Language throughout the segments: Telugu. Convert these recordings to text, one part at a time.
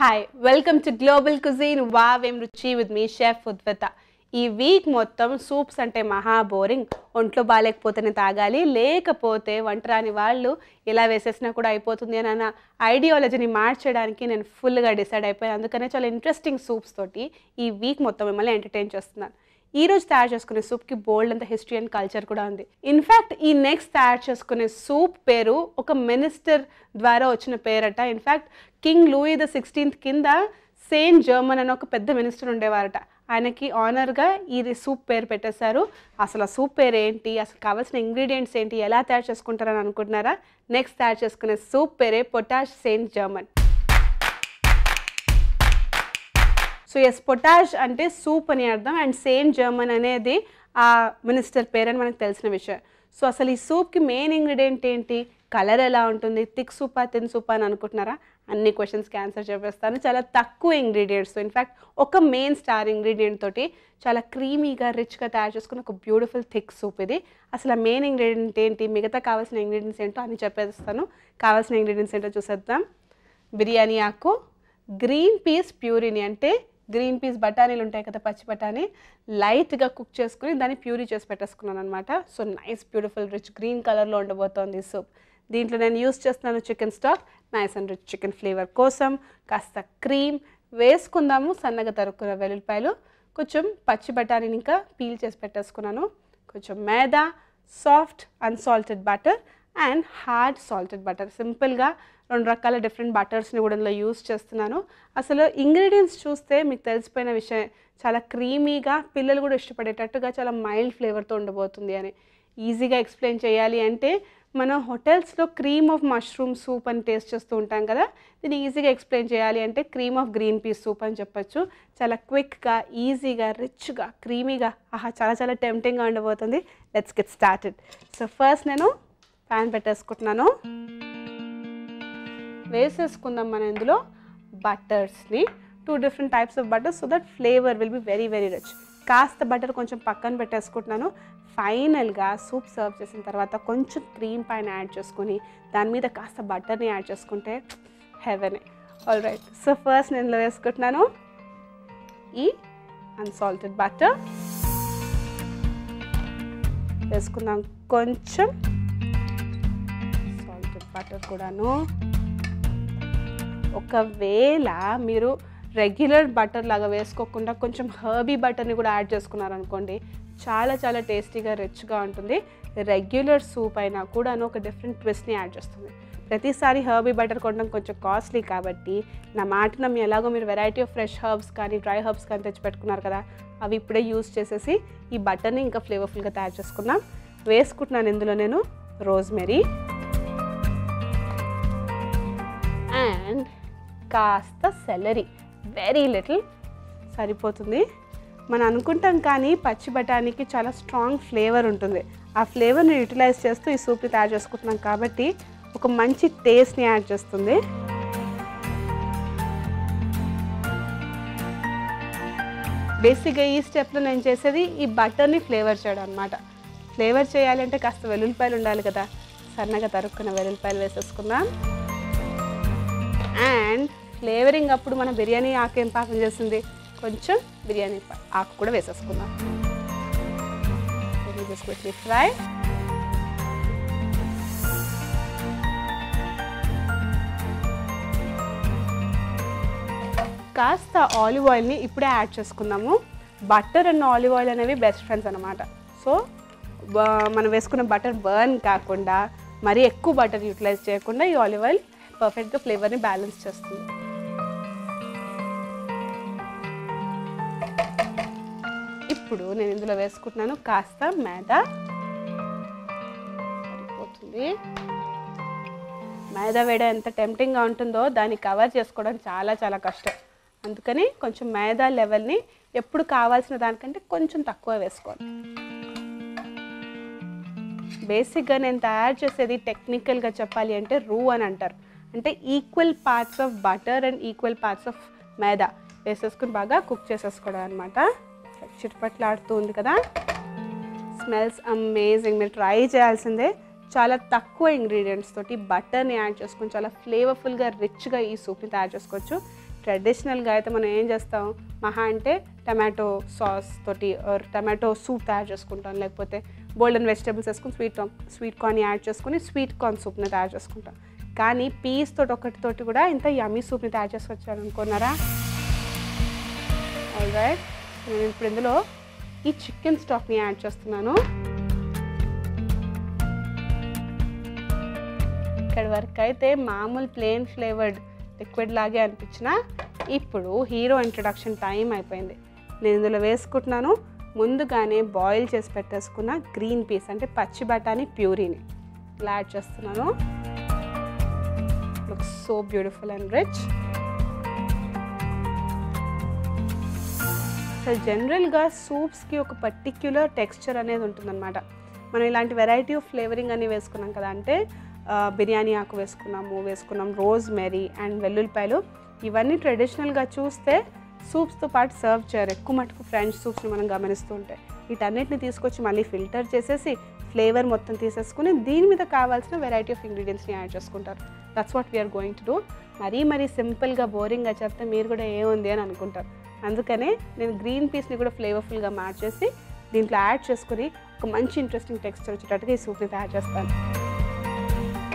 Hi, welcome to Global Cuisine. Wow, I'm Ruchi with me, Chef Udvita. ఈ వీక్ మొత్తం సూప్స్ అంటే మహా బోరింగ్. ఒంట్లో బాగాలేకపోతేనే తాగాలి, లేకపోతే వంటరాని వాళ్ళు ఇలా వేసేసినా కూడా అయిపోతుంది అని అన్న ఐడియాలజీని మార్చడానికి నేను ఫుల్గా డిసైడ్ అయిపోయాను. అందుకనే చాలా ఇంట్రెస్టింగ్ సూప్స్ తోటి ఈ వీక్ మొత్తం మిమ్మల్ని ఎంటర్టైన్ చేస్తున్నాను. ఈ రోజు తయారు చేసుకునే సూప్కి బోల్డ్ అంత హిస్టరీ అండ్ కల్చర్ కూడా ఉంది. ఇన్ఫ్యాక్ట్ ఈ నెక్స్ట్ తయారు చేసుకునే సూప్ పేరు ఒక మినిస్టర్ ద్వారా వచ్చిన పేరట. In fact king Louis the 16th కింద సెయింట్ జర్మన్ అని ఒక పెద్ద మినిస్టర్ ఉండేవారట. ఆయనకి ఆనర్గా ఈ సూప్ పేరు పెట్టేశారు. అసలు ఆ సూప్ పేరు ఏంటి, అసలు కావాల్సిన ఇంగ్రీడియంట్స్ ఏంటి, ఎలా తయారు చేసుకుంటారని అనుకుంటున్నారా? నెక్స్ట్ తయారు చేసుకునే సూప్ పేరే potage Saint Germain. So yes, potage అంటే సూప్ అని అర్థం అండ్ సెయింట్ జర్మన్ అనేది ఆ మినిస్టర్ పేరు అని మనకు తెలిసిన విషయం. సో అసలు ఈ సూప్కి మెయిన్ ఇంగ్రీడియంట్ ఏంటి, కలర్ ఎలా ఉంటుంది, థిక్ సూపా థిన్ సూపా అని అనుకుంటున్నారా? అన్ని క్వశ్చన్స్కి ఆన్సర్ చెప్పేస్తాను. చాలా తక్కువ ఇంగ్రీడియంట్స్, ఇన్ఫ్యాక్ట్ ఒక మెయిన్ స్టార్ ఇంగ్రీడియంట్ తోటి చాలా క్రీమీగా రిచ్గా తయారు చేసుకుని ఒక బ్యూటిఫుల్ థిక్ సూప్ ఇది. అసలు ఆ మెయిన్ ఇంగ్రీడియంట్ ఏంటి, మిగతా కావాల్సిన ఇంగ్రీడియంట్స్ ఏంటో అని చెప్పేస్తాను. కావాల్సిన ఇంగ్రీడియంట్స్ ఏంటో చూసేద్దాం. బిర్యానీ ఆకు, గ్రీన్ పీస్ ప్యూరీని అంటే గ్రీన్ పీస్ బఠానీలు ఉంటాయి కదా, పచ్చి బఠానీ, లైట్గా కుక్ చేసుకుని దాన్ని ప్యూరీ చేసి పెట్టేసుకున్నాను అనమాట. So nice beautiful rich green కలర్లో ఉండబోతోంది ఈ సూప్. దీంట్లో నేను యూస్ చేస్తున్నాను chicken stock, nice and rich chicken flavour కోసం. కాస్త క్రీమ్ వేసుకుందాము, సన్నగా తరుక్కున్న వెల్లుల్లిపాయలు, కొంచెం పచ్చి బఠానీని ఇంకా పీల్ చేసి పెట్టేసుకున్నాను, కొంచెం maida, soft unsalted butter and hard salted butter. సింపుల్గా 2 రకాల డిఫరెంట్ బటర్స్ని కూడా ఇందులో యూస్ చేస్తున్నాను. అసలు ఇంగ్రీడియంట్స్ చూస్తే మీకు తెలిసిపోయిన విషయం, చాలా క్రీమీగా పిల్లలు కూడా ఇష్టపడేటట్టుగా చాలా మైల్డ్ ఫ్లేవర్తో ఉండబోతుంది అని. ఈజీగా ఎక్స్ప్లెయిన్ చేయాలి అంటే మనం హోటల్స్లో క్రీమ్ ఆఫ్ మష్రూమ్ సూప్ అని టేస్ట్ చేస్తూ ఉంటాం కదా, దీన్ని ఈజీగా ఎక్స్ప్లెయిన్ చేయాలి అంటే cream of green peas soup అని చెప్పచ్చు. చాలా క్విక్గా, ఈజీగా, రిచ్గా, క్రీమీగా, చాలా చాలా టెంప్టింగ్గా ఉండబోతుంది. Let's get started. So first నేను ప్యాన్ పెట్టేసుకుంటున్నాను. వేసేసుకుందాం మనం ఇందులో బటర్స్ని, 2 different types of butters, so that flavour will be very very rich. కాస్త బటర్ కొంచెం పక్కన పెట్టేసుకుంటున్నాను. ఫైనల్గా సూప్ సర్వ్ చేసిన తర్వాత కొంచెం క్రీమ్ పైన యాడ్ చేసుకొని దాని మీద కాస్త బటర్ని యాడ్ చేసుకుంటే హెవెనే. ఆల్ రైట్, సో ఫస్ట్ నేను ఇందులో వేసుకుంటున్నాను ఈ అన్సాల్టెడ్ బటర్. వేసుకుందాం కొంచెం సాల్టెడ్ బటర్ కూడాను. ఒకవేళ మీరు రెగ్యులర్ బటర్ లాగా వేసుకోకుండా కొంచెం హర్బీ బటర్ని కూడా యాడ్ చేసుకున్నారనుకోండి, చాలా చాలా టేస్టీగా రిచ్గా ఉంటుంది. రెగ్యులర్ సూప్ అయినా కూడా ఒక డిఫరెంట్ ట్విస్ట్ని యాడ్ చేస్తుంది. ప్రతిసారి హర్బీ బటర్ కొనడం కొంచెం కాస్ట్లీ కాబట్టి నా మాట నమ్మి ఎలాగో మీరు వెరైటీ ఆఫ్ ఫ్రెష్ హర్బ్స్ కానీ డ్రై హర్బ్స్ కానీ తెచ్చిపెట్టుకున్నారు కదా, అవి ఇప్పుడే యూస్ చేసేసి ఈ బటర్ని ఇంకా ఫ్లేవర్ఫుల్గా తయారు చేసుకుందాం. వేసుకుంటున్నాను ఇందులో నేను రోజ్మెరీ అండ్ కాస్త సెలరీ, వెరీ లిటిల్ సరిపోతుంది. మనం అనుకుంటాం కానీ పచ్చి బఠానీకి చాలా స్ట్రాంగ్ ఫ్లేవర్ ఉంటుంది. ఆ ఫ్లేవర్ని యూటిలైజ్ చేస్తూ ఈ సూప్ని తయారు చేసుకుంటున్నాం కాబట్టి ఒక మంచి టేస్ట్ని యాడ్ చేస్తుంది. బేసిక్గా ఈ స్టెప్లో నేను చేసేది ఈ బటర్ని ఫ్లేవర్ చేయడం అనమాట. ఫ్లేవర్ చేయాలి అంటే కాస్త వెల్లుల్లిపాయలు ఉండాలి కదా, సన్నగా తరుక్కున్న వెల్లుల్లిపాయలు వేసేసుకుందాం. అండ్ ఫ్లేవరింగ్ అప్పుడు మన బిర్యానీ ఆకు ఏం పాకం చేస్తుంది, కొంచెం బిర్యానీ ఆకు కూడా వేసేసుకుందాం. ఫ్రై. కాస్త ఆలివ్ ఆయిల్ని ఇప్పుడే యాడ్ చేసుకుందాము. బటర్ అండ్ ఆలివ్ ఆయిల్ అనేవి బెస్ట్ ఫ్రెండ్స్ అనమాట. సో మనం వేసుకున్న బటర్ బర్న్ కాకుండా మరీ ఎక్కువ బటర్ యూటిలైజ్ చేయకుండా ఈ ఆలివ్ ఆయిల్ పర్ఫెక్ట్గా ఫ్లేవర్ని బ్యాలెన్స్ చేస్తుంది. ఇప్పుడు నేను ఇందులో వేసుకుంటున్నాను కాస్త మైదా. సరిపోతుంది. మైదా వేడ ఎంత టెంప్టింగ్గా ఉంటుందో దాన్ని కవర్ చేసుకోవడం చాలా చాలా కష్టం. అందుకని కొంచెం మైదా లెవెల్ని ఎప్పుడు కావాల్సిన దానికంటే కొంచెం తక్కువ వేసుకోవాలి. బేసిక్గా నేను తయారు చేసేది టెక్నికల్గా చెప్పాలి అంటే రూ అని అంటారు. అంటే equal parts of butter and equal parts of maida వేసేసుకుని బాగా కుక్ చేసేసుకోవడం అనమాట. చిట్పట్లాడుతూ ఉంది కదా, స్మెల్స్ అమేజింగ్. మీరు ట్రై చేయాల్సిందే. చాలా తక్కువ ఇంగ్రీడియంట్స్ తోటి బటర్ని యాడ్ చేసుకొని చాలా ఫ్లేవర్ఫుల్గా రిచ్గా ఈ సూప్ని తయారు చేసుకోవచ్చు. ట్రెడిషనల్గా అయితే మనం ఏం చేస్తాం, మహా అంటే టమాటో సాస్ తోటి టమాటో సూప్ తయారు చేసుకుంటాం, లేకపోతే బోల్డెన్ వెజిటేబుల్స్ వేసుకుని స్వీట్ కార్న్ యాడ్ చేసుకుని స్వీట్ కార్న్ సూప్ని తయారు చేసుకుంటాం. కానీ పీస్ తోటి ఒకటితోటి కూడా ఇంత యమ్మీ సూప్ని తయారు చేసుకొచ్చాను అనుకున్నారా? ఆల్రైట్, నేను ఇప్పుడు ఇందులో ఈ చికెన్ స్టాక్ని యాడ్ చేస్తున్నాను. ఇక్కడ వరకు అయితే మామూలు ప్లెయిన్ ఫ్లేవర్డ్ లిక్విడ్ లాగే అనిపించిన, ఇప్పుడు హీరో ఇంట్రడక్షన్ టైం అయిపోయింది. నేను ఇందులో వేసుకుంటున్నాను ముందుగానే బాయిల్ చేసి పెట్టేసుకున్న గ్రీన్ పీస్ అంటే పచ్చి బఠానీ ప్యూరీని ఇలా యాడ్ చేస్తున్నాను. Looks so beautiful and rich. So జనరల్గా సూప్స్కి ఒక పర్టిక్యులర్ టెక్స్చర్ అనేది ఉంటుందన్నమాట. మనం ఇలాంటి వెరైటీ ఆఫ్ ఫ్లేవరింగ్ అని వేసుకున్నాం కదా, అంటే బిర్యానీ ఆకు వేసుకున్నాం, రోజ్ మెరీ అండ్ వెల్లుల్లిపాయలు. ఇవన్నీ ట్రెడిషనల్గా చూస్తే సూప్స్తో పాటు సర్వ్ చేయరు. ఎక్కువ మటుకు ఫ్రెంచ్ సూప్స్ని మనం గమనిస్తూ ఉంటాయి. వీటన్నిటిని తీసుకొచ్చి మళ్ళీ ఫిల్టర్ చేసేసి ఫ్లేవర్ మొత్తం తీసేసుకుని దీని మీద కావాల్సిన వెరైటీ ఆఫ్ ఇంగ్రీడియంట్స్ని యాడ్ చేసుకుంటారు. That's what we're going to do. మరీ సింపుల్గా బోరింగ్గా చెప్తే మీరు కూడా ఏముంది అని అనుకుంటారు. అందుకనే నేను గ్రీన్ పీస్ని కూడా ఫ్లేవర్ఫుల్గా మార్చేసి దీంట్లో యాడ్ చేసుకుని ఒక మంచి ఇంట్రెస్టింగ్ టెక్స్చర్ వచ్చేటట్టుగా ఈ సూప్ని తయారు చేస్తాను.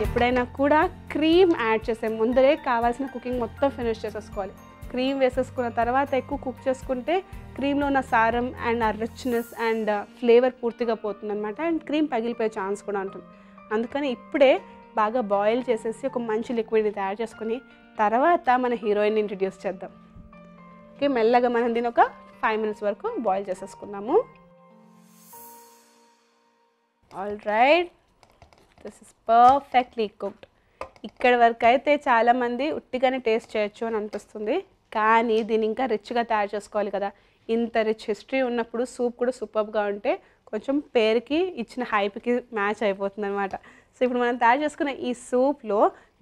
ఎప్పుడైనా కూడా క్రీమ్ యాడ్ చేసే ముందరే కావాల్సిన కుకింగ్ మొత్తం ఫినిష్ చేసేసుకోవాలి. క్రీమ్ వేసేసుకున్న తర్వాత ఎక్కువ కుక్ చేసుకుంటే క్రీమ్లో ఉన్న సారం అండ్ ఆ రిచ్నెస్ అండ్ ఫ్లేవర్ పూర్తిగా పోతుంది అనమాట, అండ్ క్రీమ్ పగిలిపోయే ఛాన్స్ కూడా ఉంటుంది. అందుకని ఇప్పుడే బాగా బాయిల్ చేసేసి ఒక మంచి లిక్విడ్ని తయారు చేసుకుని తర్వాత మన హీరోయిన్ని ఇంట్రడ్యూస్ చేద్దాం. ఓకే, మెల్లగా మనం దీని ఒక 5 minutes వరకు బాయిల్ చేసేసుకుందాము. All right, this is perfectly cooked. ఇక్కడ వరకు అయితే చాలామంది ఉట్టిగానే టేస్ట్ చేయొచ్చు అని అనిపిస్తుంది, కానీ దీన్ని ఇంకా రిచ్గా తయారు చేసుకోవాలి కదా. ఇంత రిచ్ హిస్టరీ ఉన్నప్పుడు సూప్ కూడా సూపర్గా ఉంటే కొంచెం పేరుకి ఇచ్చిన హైప్కి మ్యాచ్ అయిపోతుంది అనమాట. సో ఇప్పుడు మనం తయారు చేసుకున్న ఈ సూప్లో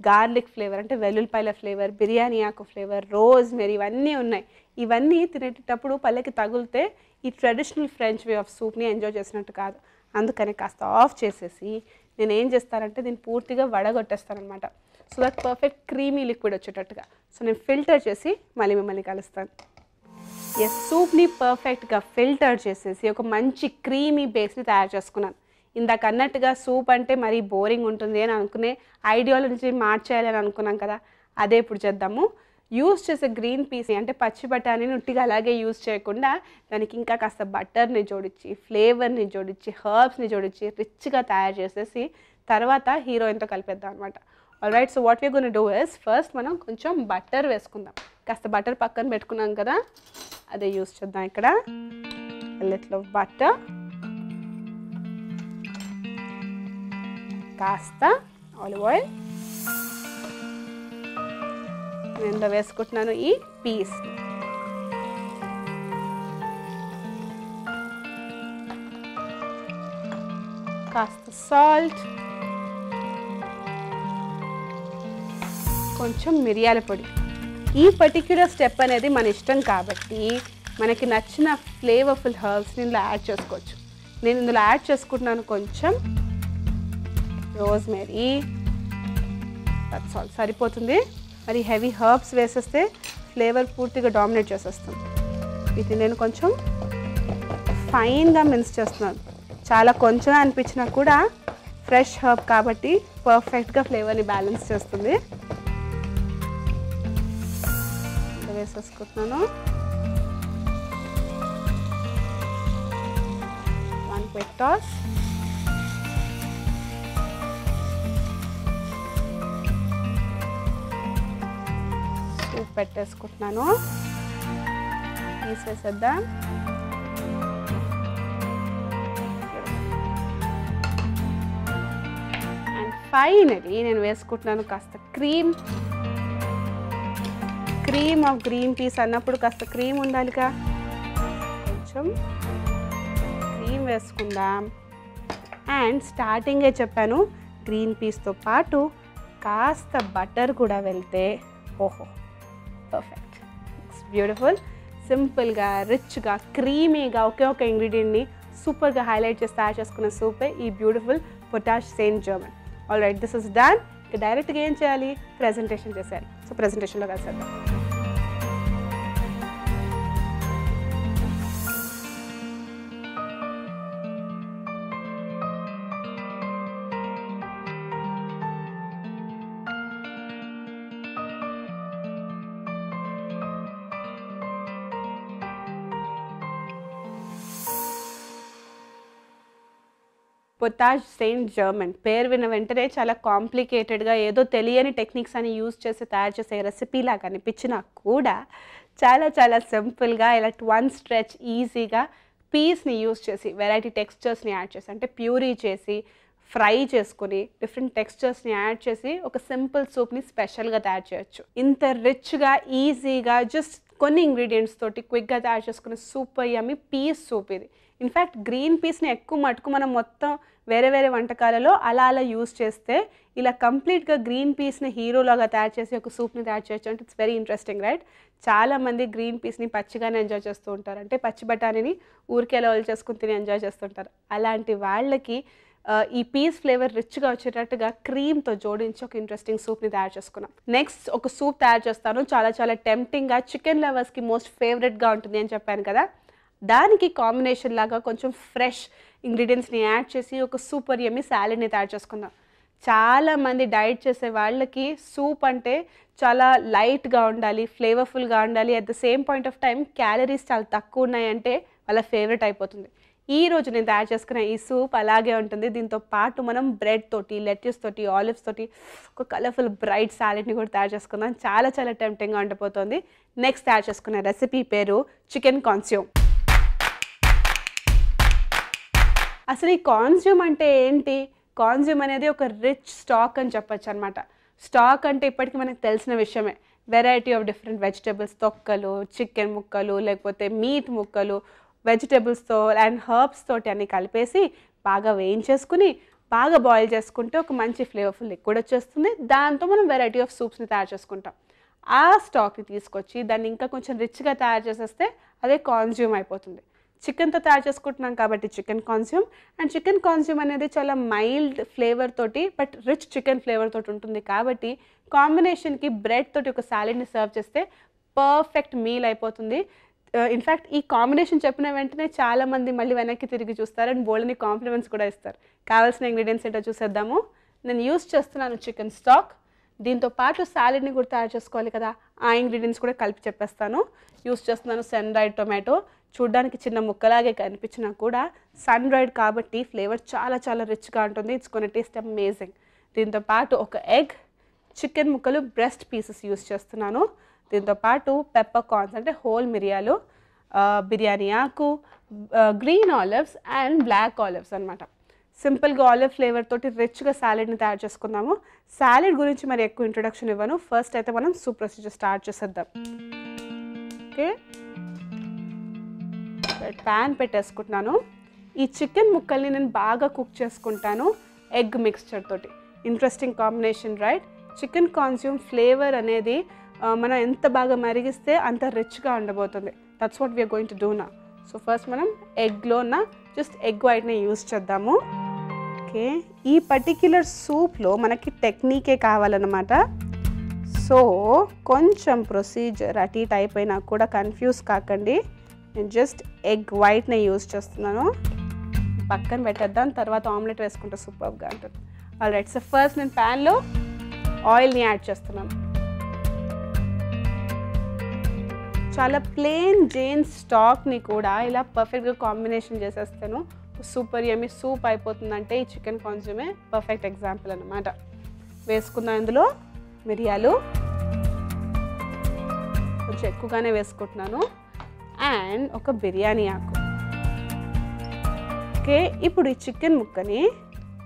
గార్లిక్ ఫ్లేవర్ అంటే వెల్లుల్లిపాయల ఫ్లేవర్, బిర్యానీ ఆకు ఫ్లేవర్, రోజ్ మెరీ ఇవన్నీ ఉన్నాయి. ఇవన్నీ తినేటప్పుడు పళ్ళకి తగిలితే ఈ ట్రెడిషనల్ ఫ్రెంచ్ వే ఆఫ్ సూప్ని ఎంజాయ్ చేసినట్టు కాదు. అందుకని కాస్త ఆఫ్ చేసేసి నేను ఏం చేస్తానంటే దీన్ని పూర్తిగా వడగొట్టేస్తానమాట, so that perfect creamy liquid వచ్చేటట్టుగా. సో నేను ఫిల్టర్ చేసి మళ్ళీ మిమ్మల్ని కలుస్తాను. ఎస్, సూప్ని పర్ఫెక్ట్గా ఫిల్టర్ చేసేసి ఒక మంచి క్రీమీ బేస్ని తయారు చేసుకున్నాను. ఇందాక అన్నట్టుగా సూప్ అంటే మరీ బోరింగ్ ఉంటుంది అని అనుకునే ఐడియాలజీ మార్చేయాలని అనుకున్నాం కదా, అదే ఇప్పుడు చేద్దాము. యూజ్ చేసే గ్రీన్ పీస్ అంటే పచ్చి బఠానీని ఉట్టిగా అలాగే యూజ్ చేయకుండా దానికి ఇంకా కాస్త బటర్ని జోడించి, ఫ్లేవర్ని జోడించి, హర్బ్స్ని జోడించి రిచ్గా తయారు చేసేసి తర్వాత హీరోయిన్తో కలిపేద్దాం అనమాట. All right, so what we gonna do is first మనం కొంచెం బటర్ వేసుకుందాం. కాస్త బటర్ పక్కన పెట్టుకున్నాం కదా, అదే యూజ్ చేద్దాం. ఇక్కడ లిటిల్ ఆఫ్ బటర్, కాస్త ఆలివ్ ఆయిల్, నేను వేసుకుంటున్నాను ఈ పీస్. కాస్త సాల్ట్, కొంచెం మిరియాల పొడి. ఈ పర్టిక్యులర్ స్టెప్ అనేది మన ఇష్టం కాబట్టి మనకి నచ్చిన ఫ్లేవర్ఫుల్ హర్బ్స్ని ఇందులో యాడ్ చేసుకోవచ్చు. నేను ఇందులో యాడ్ చేసుకుంటున్నాను కొంచెం రోజ్ మెరీ, దట్స్ ఆల్, సరిపోతుంది. మరి హెవీ హర్బ్స్ వేసేస్తే ఫ్లేవర్ పూర్తిగా డామినేట్ చేసేస్తుంది. ఇది నేను కొంచెం ఫైన్గా మిన్స్ చేస్తున్నాను. చాలా కొంచెం అనిపించినా కూడా ఫ్రెష్ హర్బ్ కాబట్టి పర్ఫెక్ట్గా ఫ్లేవర్ని బ్యాలెన్స్ చేస్తుంది. వేసేసుకుంటున్నాను. 1 quick toss. సూప్ పెట్టేసుకుంటున్నాను. తీసేసేద్దాం. అండ్ ఫైనలీ నేను వేసుకుంటున్నాను కాస్త క్రీమ్ ఆఫ్ గ్రీన్ పీస్ అన్నప్పుడు కాస్త క్రీమ్ ఉండాలిగా, కొంచెం క్రీమ్ వేసుకుందాం. అండ్ స్టార్టింగే చెప్పాను గ్రీన్ పీస్తో పాటు కాస్త బటర్ కూడా వెళ్తే ఓహో పర్ఫెక్ట్, ఇట్స్ బ్యూటిఫుల్. సింపుల్గా, రిచ్గా, క్రీమీగా ఒకే ఒక ఇంగ్రీడియంట్ని సూపర్గా హైలైట్ చేసి తయారు చేసుకున్న సూపే ఈ beautiful potage Saint Germain. All right, this is done. ఇక డైరెక్ట్గా ఏం చేయాలి, ప్రెజెంటేషన్ చేసేయాలి. సో ప్రెజెంటేషన్లో కలిసేద్దాం. Potage Saint Germain. పేరు విన్న వెంటనే చాలా కాంప్లికేటెడ్గా ఏదో తెలియని టెక్నిక్స్ అని యూజ్ చేసి తయారు చేసే రెసిపీ లాగా అనిపించినా కూడా చాలా చాలా సింపుల్గా ఇలా వన్ స్ట్రెచ్ ఈజీగా పీస్ని యూజ్ చేసి వెరైటీ టెక్స్చర్స్ని యాడ్ చేసి, అంటే ప్యూరీ చేసి ఫ్రై చేసుకుని డిఫరెంట్ టెక్స్చర్స్ని యాడ్ చేసి ఒక సింపుల్ సూప్ని స్పెషల్గా తయారు చేయొచ్చు. ఇంత రిచ్గా ఈజీగా జస్ట్ కొన్ని ఇంగ్రీడియంట్స్ తోటి క్విక్గా తయారు చేసుకునే సూపర్ యమ్మీ పీస్ సూప్ ఇది. ఇన్ఫ్యాక్ట్ గ్రీన్ పీస్ని ఎక్కువ మటుకు మనం మొత్తం వేరే వేరే వంటకాలలో అలా అలా యూజ్ చేస్తే ఇలా కంప్లీట్గా గ్రీన్ పీస్ని హీరోలాగా తయారు చేసి ఒక సూప్ని తయారు చేయొచ్చు. అంటే ఇట్స్ వెరీ ఇంట్రెస్టింగ్ రైట్. చాలామంది గ్రీన్ పీస్ని పచ్చిగానే ఎంజాయ్ చేస్తూ ఉంటారు, అంటే పచ్చి బఠానీని ఊరికే లెవెల్ చేసుకుని తిని ఎంజాయ్ చేస్తుంటారు. అలాంటి వాళ్ళకి ఈ పీస్ ఫ్లేవర్ రిచ్గా వచ్చేటట్టుగా క్రీమ్తో జోడించి ఒక ఇంట్రెస్టింగ్ సూప్ని తయారు చేసుకున్నాం. నెక్స్ట్ ఒక సూప్ తయారు చేస్తాను, చాలా చాలా టెంప్టింగ్గా, చికెన్ లవర్స్కి మోస్ట్ ఫేవరెట్గా ఉంటుంది అని చెప్పాను కదా. దానికి కాంబినేషన్ లాగా కొంచెం ఫ్రెష్ ఇంగ్రీడియంట్స్ని యాడ్ చేసి ఒక సూపర్ యమ్మీ సాలెడ్ని తయారు చేసుకుందాం. చాలామంది డైట్ చేసే వాళ్ళకి సూప్ అంటే చాలా లైట్గా ఉండాలి, ఫ్లేవర్ఫుల్గా ఉండాలి, at the same point of time calories చాలా తక్కువ ఉన్నాయంటే వాళ్ళ ఫేవరెట్ అయిపోతుంది. ఈరోజు నేను తయారు చేసుకున్న ఈ సూప్ అలాగే ఉంటుంది. దీంతో పాటు మనం బ్రెడ్ తోటి, లెట్యూస్ తోటి, ఆలివ్స్ తోటి ఒక కలర్ఫుల్ బ్రైట్ సాలెడ్ని కూడా తయారు చేసుకుందాం. చాలా చాలా టెంప్టింగ్గా ఉండిపోతుంది. నెక్స్ట్ తయారు చేసుకున్న రెసిపీ పేరు చికెన్ కాన్స్యూమ్. అసలు ఈ కాన్స్యూమ్ అంటే ఏంటి? కాన్స్యూమ్ అనేది ఒక రిచ్ స్టాక్ అని చెప్పొచ్చు అనమాట. స్టాక్ అంటే ఇప్పటికీ మనకు తెలిసిన విషయమే. వెరైటీ ఆఫ్ డిఫరెంట్ వెజిటేబుల్స్, తొక్కలు, చికెన్ ముక్కలు, లేకపోతే మీట్ ముక్కలు, వెజిటేబుల్స్తో అండ్ హర్బ్స్ తోటి అన్నీ కలిపేసి బాగా వేయించేసుకుని బాగా బాయిల్ చేసుకుంటే ఒక మంచి ఫ్లేవర్ఫుల్ లిక్విడ్ వచ్చేస్తుంది. దాంతో మనం వెరైటీ ఆఫ్ సూప్స్ని తయారు చేసుకుంటాం. ఆ స్టాక్ని తీసుకొచ్చి దాన్ని ఇంకా కొంచెం రిచ్గా తయారు చేసేస్తే అదే కాన్స్యూమ్ అయిపోతుంది. చికెన్తో తయారు చేసుకుంటున్నాం కాబట్టి చికెన్ కాన్స్యూమ్. అండ్ చికెన్ కాన్స్యూమ్ అనేది చాలా మైల్డ్ ఫ్లేవర్ తోటి బట్ రిచ్ చికెన్ ఫ్లేవర్ తోటి ఉంటుంది కాబట్టి కాంబినేషన్కి బ్రెడ్ తోటి ఒక సాలెడ్ని సర్వ్ చేస్తే పర్ఫెక్ట్ మీల్ అయిపోతుంది. ఇన్ఫ్యాక్ట్ ఈ కాంబినేషన్ చెప్పిన వెంటనే చాలామంది మళ్ళీ వెనక్కి తిరిగి చూస్తారు అండ్ బోల్డ్ని కాంప్లిమెంట్స్ కూడా ఇస్తారు. కావాల్సిన ఇంగ్రీడియంట్స్ ఏంటో చూసేద్దాము. నేను యూస్ చేస్తున్నాను చికెన్ స్టాక్. దీంతో పాటు సాలెడ్ని కూడా తయారు చేసుకోవాలి కదా, ఆ ఇంగ్రీడియంట్స్ కూడా కలిపి చెప్పేస్తాను. యూస్ చేస్తున్నాను సన్ డ్రైడ్ టొమాటో. చూడ్డానికి చిన్న ముక్కలాగే కనిపించినా కూడా సన్ డ్రైడ్ కాబట్టి ఫ్లేవర్ చాలా చాలా రిచ్గా ఉంటుంది. It's gonna taste amazing. దీంతో పాటు ఒక ఎగ్, చికెన్ ముక్కలు బ్రెస్ట్ పీసెస్ యూస్ చేస్తున్నాను. దీంతో పాటు పెప్పర్ కార్న్స్ అంటే హోల్ మిరియాలు, బిర్యానీ ఆకు, green olives and black olives అనమాట. సింపుల్గా ఆలివ్ ఫ్లేవర్ తోటి రిచ్గా సాలెడ్ని తయారు చేసుకుందాము. సాలెడ్ గురించి మరి ఎక్కువ ఇంట్రొడక్షన్ ఇవ్వను. ఫస్ట్ అయితే మనం సూప్ ప్రొసీజర్ స్టార్ట్ చేసేద్దాం. ఓకే, ప్యాన్ పెట్టేసుకుంటున్నాను. ఈ చికెన్ ముక్కల్ని నేను బాగా కుక్ చేసుకుంటాను ఎగ్ మిక్స్చర్ తోటి. Interesting combination right. Chicken consomme flavour అనేది మనం ఎంత బాగా మరిగిస్తే అంత రిచ్గా ఉండబోతుంది. That's what we're going to do నా. సో ఫస్ట్ మనం ఎగ్లోన జస్ట్ ఎగ్ వైట్ని యూస్ చేద్దాము. ఓకే, ఈ పర్టిక్యులర్ సూప్లో మనకి టెక్నికే కావాలన్నమాట. సో కొంచెం ప్రొసీజర్ అటు ఇటు అయిపోయినా కూడా కన్ఫ్యూజ్ కాకండి. నేను జస్ట్ ఎగ్ వైట్ని యూస్ చేస్తున్నాను. పక్కన పెట్టేద్దాం, తర్వాత ఆమ్లెట్ వేసుకుంటే సూపర్గా ఉంటుంది. ఆల్ రైట్, సో ఫస్ట్ నేను ప్యాన్లో ఆయిల్ని యాడ్ చేస్తున్నాను. చాలా ప్లెయిన్ జైన్ స్టాక్ని కూడా ఇలా పర్ఫెక్ట్గా కాంబినేషన్ చేసేస్తాను. సూపర్ యమ్మీ సూప్ అయిపోతుందంటే ఈ చికెన్ కాన్స్యూమే పర్ఫెక్ట్ ఎగ్జాంపుల్ అనమాట. వేసుకున్న ఇందులో మిరియాలు కొంచెం ఎక్కువగానే వేసుకుంటున్నాను అండ్ ఒక బిర్యానీ ఆకు. ఓకే, ఇప్పుడు ఈ చికెన్ ముక్కని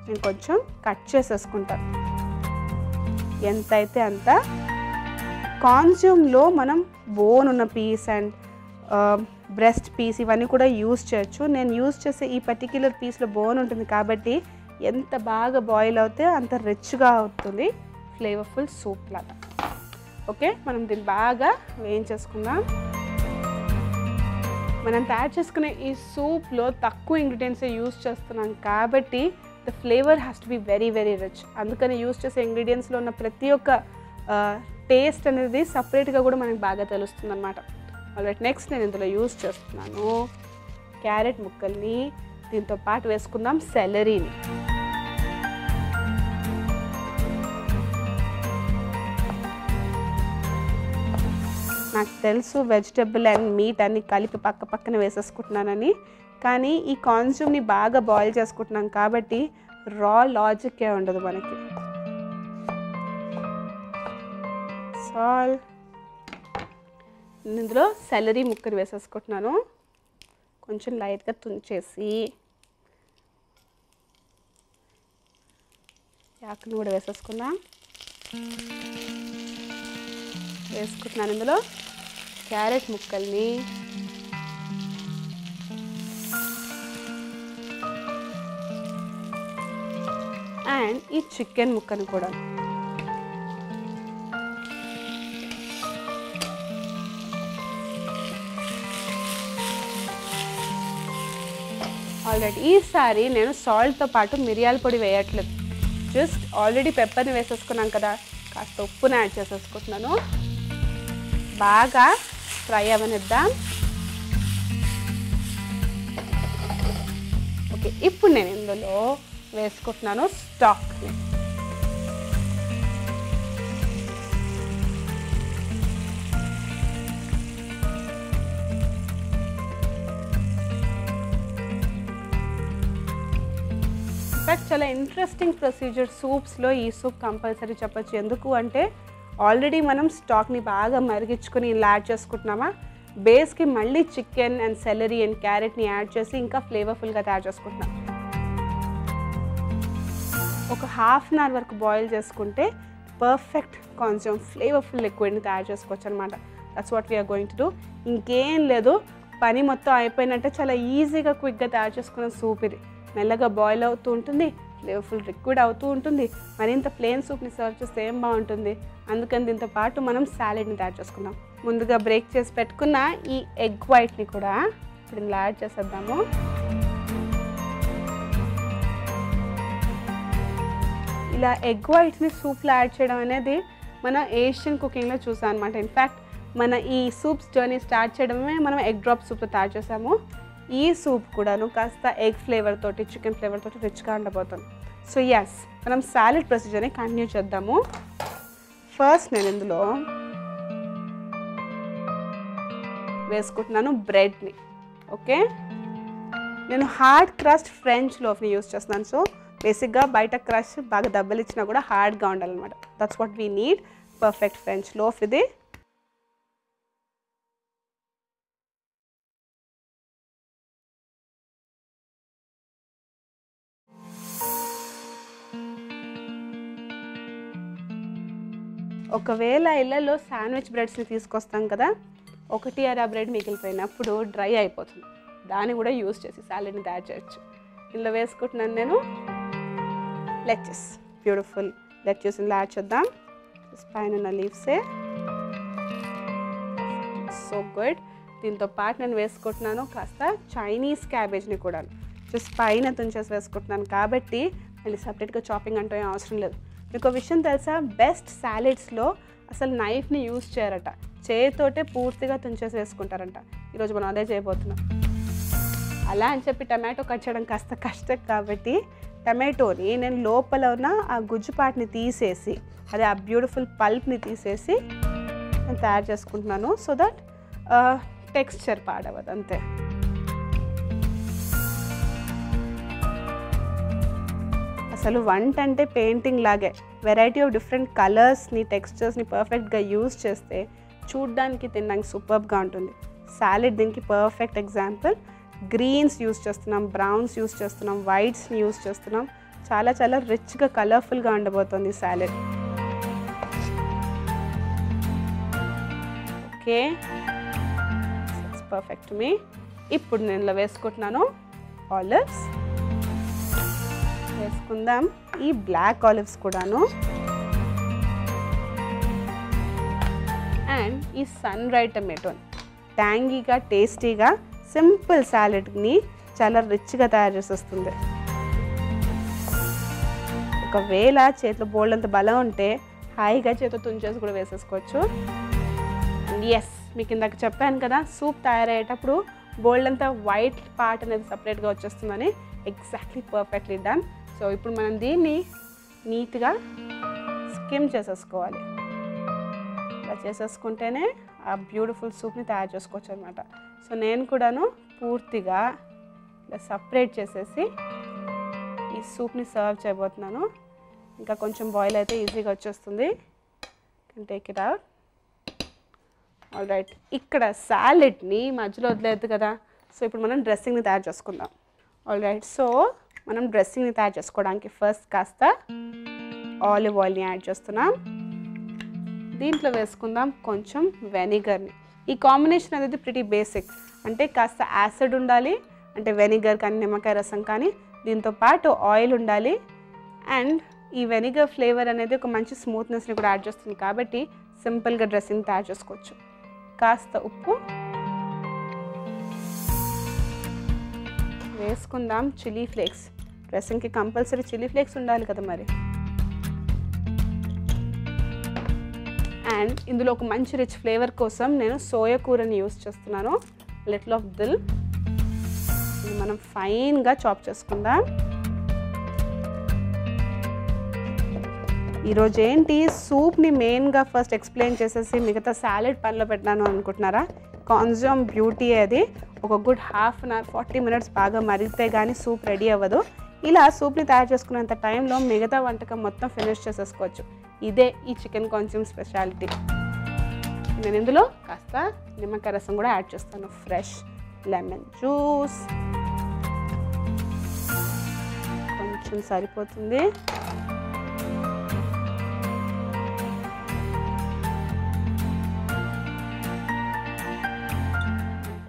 నేను కొంచెం కట్ చేసేసుకుంటాను. ఎంత అయితే అంత. కాన్స్యూమ్లో మనం బోన్ ఉన్న పీస్ అండ్ బ్రెస్ట్ పీస్ ఇవన్నీ కూడా యూస్ చేయొచ్చు. నేను యూస్ చేసే ఈ పర్టిక్యులర్ పీస్లో బోన్ ఉంటుంది కాబట్టి ఎంత బాగా బాయిల్ అవుతే అంత రిచ్గా అవుతుంది, ఫ్లేవర్ఫుల్ సూప్ లాగా. ఓకే, మనం దీన్ని బాగా వేయించేసుకుందాం. మనం తయారు చేసుకునే ఈ సూప్లో తక్కువ ఇంగ్రీడియంట్సే యూస్ చేస్తున్నాం కాబట్టి the flavour has to be very very rich. అందుకని యూస్ చేసే ఇంగ్రీడియంట్స్లో ఉన్న ప్రతి ఒక్క టేస్ట్ అనేది సపరేట్గా కూడా మనకు బాగా తెలుస్తుంది అనమాట. ఆల్రైట్, నెక్స్ట్ నేను ఇందులో యూస్ చేస్తున్నాను క్యారెట్ ముక్కల్ని. దీంతో పాటు వేసుకుందాం సెలరీని. నాకు తెలుసు వెజిటబుల్ అండ్ మీట్ అన్ని కలిపి పక్క పక్కన వేసేసుకుంటున్నానని. కానీ ఈ కాన్స్యూమ్ని బాగా బాయిల్ చేసుకుంటున్నాం కాబట్టి రా లాజిక్కే ఉండదు మనకి. సాల్ట్, ఇందులో సెలరీ ముక్కలు వేసేసుకుంటున్నాను. కొంచెం లైట్గా తుంచేసి యాకును కూడా వేసేసుకుందాం. వేసుకుంటున్నాను ఇందులో క్యారెట్ ముక్కల్ని, అండ్ ఈ చికెన్ ముక్కను కూడా. ఆల్రెడీ ఈసారి నేను సాల్ట్తో పాటు మిరియాల పొడి వేయట్లేదు, జస్ట్ ఆల్రెడీ పెప్పర్ని వేసేసుకున్నాం కదా, కాస్త ఉప్పుని యాడ్ చేసేసుకుంటున్నాను. బాగా ఫ్రై అవనిద్దాం. ఓకే, ఇప్పుడు నేను ఇందులో వేసుకుంటున్నాను స్టాక్ని. ఇన్ఫ్యాక్ట్ చాలా ఇంట్రెస్టింగ్ ప్రొసీజర్ సూప్స్లో ఈ సూప్ కంపల్సరీ చెప్పచ్చు. ఎందుకు అంటే ఆల్రెడీ మనం స్టాక్ని బాగా మరిగించుకొని ఇలా యాడ్ చేసుకుంటున్నామా, బేస్కి మళ్ళీ చికెన్ అండ్ సెలరీ అండ్ క్యారెట్ని యాడ్ చేసి ఇంకా ఫ్లేవర్ఫుల్గా తయారు చేసుకుంటున్నాం. ఒక హాఫ్ అన్ అవర్ వరకు బాయిల్ చేసుకుంటే పర్ఫెక్ట్ కాన్స్యూమ్ ఫ్లేవర్ఫుల్ లిక్విడ్ని తయారు చేసుకోవచ్చు అనమాట. That's what we're going to do. ఇంకేం లేదు, పని మొత్తం అయిపోయినట్టే చాలా ఈజీగా క్విక్గా తయారు చేసుకున్న సూప్ ఇది. మెల్లగా బాయిల్ అవుతూ ఉంటుంది, ఫ్లేవర్ఫుల్ లిక్విడ్ అవుతూ ఉంటుంది. మరింత ప్లెయిన్ సూప్ని సర్వ్ చేస్తే ఏం బాగుంటుంది. అందుకని దీంతో పాటు మనం సాలెడ్ని తయారు చేసుకున్నాం. ముందుగా బ్రేక్ చేసి పెట్టుకున్న ఈ ఎగ్ వైట్ని కూడా ఇప్పుడు ఇందులో యాడ్ చేసేద్దాము. ఇలా ఎగ్ వైట్ని సూప్లో యాడ్ చేయడం అనేది మన ఏషియన్ కుకింగ్లో చూసాం అనమాట. ఇన్ఫ్యాక్ట్ మన ఈ సూప్స్ జర్నీ స్టార్ట్ చేయడమే మనం ఎగ్ డ్రాప్ సూప్తో తయారు చేసాము. ఈ సూప్ కూడాను కాస్త ఎగ్ ఫ్లేవర్ తోటి, చికెన్ ఫ్లేవర్ తోటి రిచ్గా ఉండబోతుంది. సో ఎస్, మనం సాలెడ్ ప్రొసీజర్ని కంటిన్యూ చేద్దాము. ఫస్ట్ నేను ఇందులో వేసుకుంటున్నాను బ్రెడ్ని. ఓకే, నేను హార్డ్ క్రస్ట్ ఫ్రెంచ్ లోఫ్ని యూస్ చేస్తున్నాను. సో బేసిక్గా బయట క్రష్ బాగా దెబ్బలిచ్చినా కూడా హార్డ్గా ఉండాలన్నమాట. That's what we need. Perfect French loaf ఇది. ఒకవేళ ఇళ్ళలో శాండ్విచ్ బ్రెడ్స్ని తీసుకొస్తాం కదా, ఒకటి అర బ్రెడ్ మిగిలిపోయినప్పుడు డ్రై అయిపోతుంది, దాన్ని కూడా యూస్ చేసి సాలెడ్ని తయారు చేయొచ్చు. ఇందులో వేసుకుంటున్నాను నేను లెచెస్, బ్యూటిఫుల్ లెచెస్ ఇందులో యాడ్ చేద్దాం. పైన ఉన్న లీవ్సే, సో గుడ్. దీంతో పాటు నేను వేసుకుంటున్నాను కాస్త చైనీస్ క్యాబేజ్ని కూడా, జస్ట్ పైన తుంచేసి వేసుకుంటున్నాను కాబట్టి మళ్ళీ సపరేట్గా చాపింగ్ అంటూ ఏం అవసరం లేదు. మీకు విషయం తెలుసా, బెస్ట్ సాలెడ్స్లో అసలు నైఫ్ని యూజ్ చేయరట, చేతితోటే పూర్తిగా తుంచేసి వేసుకుంటారంట. ఈరోజు మనం అదే చేయబోతున్నాం. అలా అని చెప్పి టమాటో కట్ చేయడం కాస్త కష్టం కాబట్టి టమాటోని నేను లోపల ఉన్న ఆ గుజ్జుపాటిని తీసేసి, అదే ఆ బ్యూటిఫుల్ పల్ప్ని తీసేసి నేను తయారు చేసుకుంటున్నాను. సో దట్ టెక్స్చర్ పాడవదు, అంతే. అసలు వంట అంటే పెయింటింగ్ లాగే, వెరైటీ ఆఫ్ డిఫరెంట్ కలర్స్ని, టెక్స్చర్స్ని పర్ఫెక్ట్గా యూజ్ చేస్తే చూడ్డానికి తినడానికి సూపర్గా ఉంటుంది. సాలెడ్ దీనికి పర్ఫెక్ట్ ఎగ్జాంపుల్. గ్రీన్స్ యూజ్ చేస్తున్నాం, బ్రౌన్స్ యూజ్ చేస్తున్నాం, వైట్స్ని యూజ్ చేస్తున్నాం. చాలా చాలా రిచ్గా, కలర్ఫుల్గా ఉండబోతుంది సాలెడ్. ఓకే, ఇట్స్ పర్ఫెక్ట్ మీ. ఇప్పుడు నేను ఇలా వేసుకుంటున్నాను ఆలివ్స్. వేసుకుందాం ఈ బ్లాక్ ఆలివ్స్ కూడాను. అండ్ ఈ సన్ రైడ్ టమాటోని ట్యాంగీగా, టేస్టీగా, సింపుల్ సాలెడ్ని చాలా రిచ్గా తయారు చేసేస్తుంది. ఒకవేళ చేతిలో బోల్డ్ అంత బలం ఉంటే హాయిగా చేతితో తుంచేసి కూడా వేసేసుకోవచ్చు. అండ్ ఎస్, మీకు ఇందాక చెప్పాను కదా, సూప్ తయారయ్యేటప్పుడు బోల్డ్ అంతా వైట్ పార్ట్ అనేది సపరేట్గా వచ్చేస్తుందని. Exactly perfectly done. సో ఇప్పుడు మనం దీన్ని నీట్గా స్కిమ్ చేసేసుకోవాలి. ఇలా చేసేసుకుంటేనే ఆ బ్యూటిఫుల్ సూప్ని తయారు చేసుకోవచ్చు అనమాట. సో నేను కూడాను పూర్తిగా ఇలా సపరేట్ చేసేసి ఈ సూప్ని సర్వ్ చేయబోతున్నాను. ఇంకా కొంచెం బాయిల్ అయితే ఈజీగా వచ్చేస్తుంది. Can take it out. All right, ఇక్కడ సాలెడ్ని మధ్యలో వదిలేదు కదా, సో ఇప్పుడు మనం డ్రెస్సింగ్ని తయారు చేసుకుందాం. ఆల్ రైట్, సో మనం డ్రెస్సింగ్ని తయారు చేసుకోవడానికి ఫస్ట్ కాస్త ఆలివ్ ఆయిల్ని యాడ్ చేస్తున్నాం. దీంట్లో వేసుకుందాం కొంచెం వెనిగర్ని. ఈ కాంబినేషన్ అనేది ప్రిటీ బేసిక్, అంటే కాస్త యాసిడ్ ఉండాలి, అంటే వెనిగర్ కానీ నిమ్మకాయ రసం కానీ, దీంతో పాటు ఆయిల్ ఉండాలి. అండ్ ఈ వెనిగర్ ఫ్లేవర్ అనేది ఒక మంచి స్మూత్నెస్ని కూడా యాడ్ చేస్తుంది కాబట్టి సింపుల్గా డ్రెస్సింగ్ తయారు చేసుకోవచ్చు. కాస్త ఉప్పు వేసుకుందాం. చిల్లీ ఫ్లేక్స్, డ్రెస్సింగ్కి కంపల్సరీ చిల్లీ ఫ్లేక్స్ ఉండాలి కదా మరి. అండ్ ఇందులో ఒక మంచి రిచ్ ఫ్లేవర్ కోసం నేను సోయా కూరని యూస్ చేస్తున్నాను. లిటిల్ ఆఫ్ దిల్ ఇది మనం ఫైన్గా చాప్ చేసుకుందాం. ఈరోజు ఏంటి సూప్ని మెయిన్గా ఫస్ట్ ఎక్స్ప్లెయిన్ చేసేసి మిగతా సాలెడ్ పనిలో పెట్టినాను అనుకుంటున్నారా? కాన్జ్యూమ్ బ్యూటీ అది. ఒక good half an hour 40 minutes బాగా మరిగితే కానీ సూప్ రెడీ అవ్వదు. ఇలా సూప్ని తయారు చేసుకునేంత టైంలో మిగతా వంటకం మొత్తం ఫినిష్ చేసేసుకోవచ్చు. ఇదే ఈ చికెన్ కాన్జ్యూమ్ స్పెషాలిటీ. నేను ఇందులో కాస్త నిమ్మకాయ రసం కూడా యాడ్ చేస్తాను. ఫ్రెష్ లెమన్ జ్యూస్ కొంచెం సరిపోతుంది.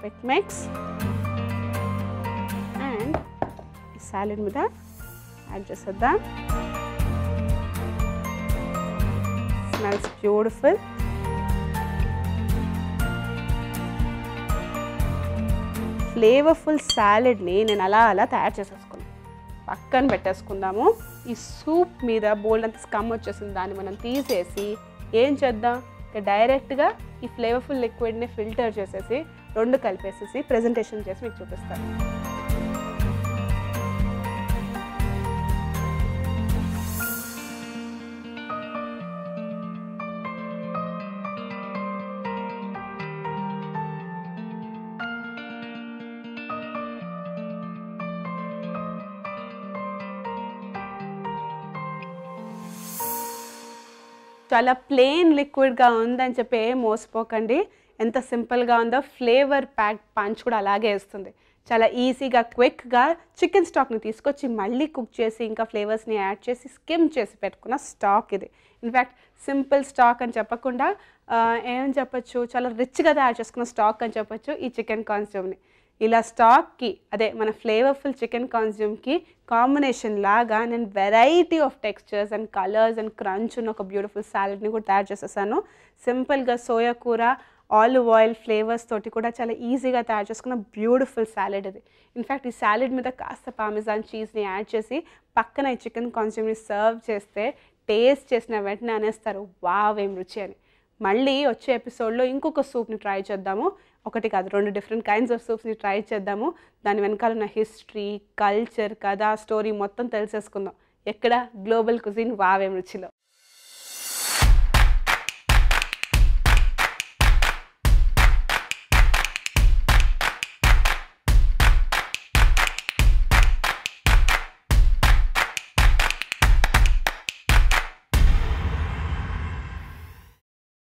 క్విక్ మిక్స్ అండ్ ఈ సాలెడ్ మీద యాడ్ చేసేద్దాం. Smells beautiful. ఫ్లేవర్ఫుల్ సాలెడ్ని నేను అలా తయారు చేసేసుకున్నాను. పక్కన పెట్టేసుకుందాము. ఈ సూప్ మీద బోల్డ్ అంత స్కమ్ వచ్చేసింది, దాన్ని మనం తీసేసి ఏం చేద్దాం, డైరెక్ట్గా ఈ ఫ్లేవర్ఫుల్ లిక్విడ్ని ఫిల్టర్ చేసేసి రెండు కలిపేసేసి ప్రెజెంటేషన్ చేసి మీకు చూపిస్తాను. చాలా ప్లెయిన్ లిక్విడ్గా ఉందని చెప్పి ఏం మోసపోకండి. ఎంత సింపుల్గా ఉందో. ఫ్లేవర్ ప్యాక్ పంచ్ కూడా అలాగే ఇస్తుంది. చాలా ఈజీగా క్విక్గా చికెన్ స్టాక్ని తీసుకొచ్చి మళ్ళీ కుక్ చేసి ఇంకా ఫ్లేవర్స్ని యాడ్ చేసి స్కిమ్ చేసి పెట్టుకున్న స్టాక్ ఇది. ఇన్ఫ్యాక్ట్ సింపుల్ స్టాక్ అని చెప్పకుండా ఏమని చెప్పచ్చు, చాలా రిచ్గా తయారు చేసుకున్న స్టాక్ అని చెప్పచ్చు ఈ చికెన్ కాన్జ్యూమ్ని. ఇలా స్టాక్కి అదే మన ఫ్లేవర్ఫుల్ చికెన్ కాన్జ్యూమ్కి కాంబినేషన్ లాగా నేను variety of textures and colours and crunch ఉన్న ఒక బ్యూటిఫుల్ సాలెడ్ని కూడా తయారు చేసేసాను. సింపుల్గా సోయా కూర ఆలివ్ ఆయిల్ ఫ్లేవర్స్ తోటి కూడా చాలా ఈజీగా తయారు చేసుకున్న బ్యూటిఫుల్ సాలెడ్ ఇది. ఇన్ఫ్యాక్ట్ ఈ సాలెడ్ మీద కాస్త పార్మెజాన్ చీజ్ని యాడ్ చేసి పక్కన ఈ చికెన్ కాన్జ్యూమ్ని సర్వ్ చేస్తే టేస్ట్ చేసిన వెంటనే అనేస్తారు వావ్ ఏం రుచి అని. మళ్ళీ వచ్చే ఎపిసోడ్లో ఇంకొక సూప్ని ట్రై చేద్దాము. ఒకటి కాదు, 2 డిఫరెంట్ కైండ్స్ ఆఫ్ సూప్స్ని ట్రై చేద్దాము. దాని వెనకాల ఉన్న హిస్టరీ, కల్చర్, కథ, స్టోరీ మొత్తం తెలిసేసుకుందాం. ఎక్కడ? గ్లోబల్ కుజిన్ వావ్ ఏం రుచిలో.